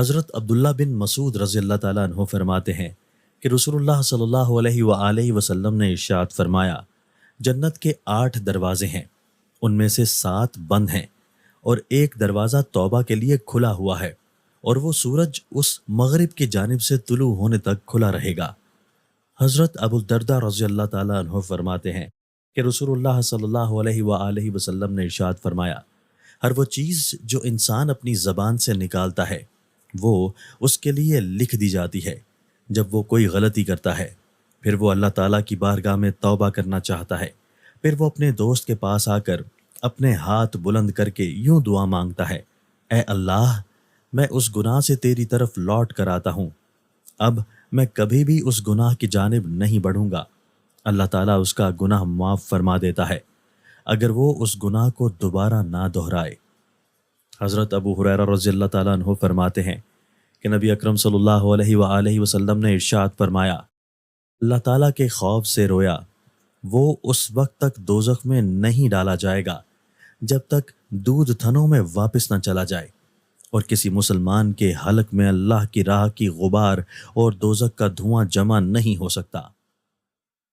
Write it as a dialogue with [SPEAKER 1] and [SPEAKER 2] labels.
[SPEAKER 1] حضرت عبداللہ بن مسعود رضی اللہ تعالیٰ عنہ فرماتے ہیں کہ رسول اللہ صلی اللہ علیہ وآلہ وسلم نے ارشاد فرمایا، جنت کے 8 دروازے ہیں، ان میں سے 7 بند ہیں اور ایک دروازہ توبہ کے لیے کھلا ہوا ہے، اور وہ سورج اس مغرب کی جانب سے طلوع ہونے تک کھلا رہے گا۔ حضرت ابو الدرداء رضی اللہ تعالیٰ عنہ فرماتے ہیں کہ رسول اللہ صلی اللہ علیہ وآلہ وسلم نے ارشاد فرمایا، ہر وہ چیز جو انسان اپنی زبان سے نکالتا ہے وہ اس کے لیے لکھ دی جاتی ہے۔ جب وہ کوئی غلطی کرتا ہے پھر وہ اللہ تعالیٰ کی بارگاہ میں توبہ کرنا چاہتا ہے، پھر وہ اپنے دوست کے پاس آ کر اپنے ہاتھ بلند کر کے یوں دعا مانگتا ہے، اے اللہ، میں اس گناہ سے تیری طرف لوٹ کر آتا ہوں، اب میں کبھی بھی اس گناہ کی جانب نہیں بڑھوں گا۔ اللہ تعالیٰ اس کا گناہ معاف فرما دیتا ہے اگر وہ اس گناہ کو دوبارہ نہ دہرائے۔ حضرت ابو ہریرہ رضی اللہ تعالیٰ عنہ فرماتے ہیں کہ نبی اکرم صلی اللہ علیہ وآلہ وسلم نے ارشاد فرمایا، اللہ تعالیٰ کے خوف سے رویا وہ اس وقت تک دوزخ میں نہیں ڈالا جائے گا جب تک دودھ تھنوں میں واپس نہ چلا جائے، اور کسی مسلمان کے حلق میں اللہ کی راہ کی غبار اور دوزخ کا دھواں جمع نہیں ہو سکتا۔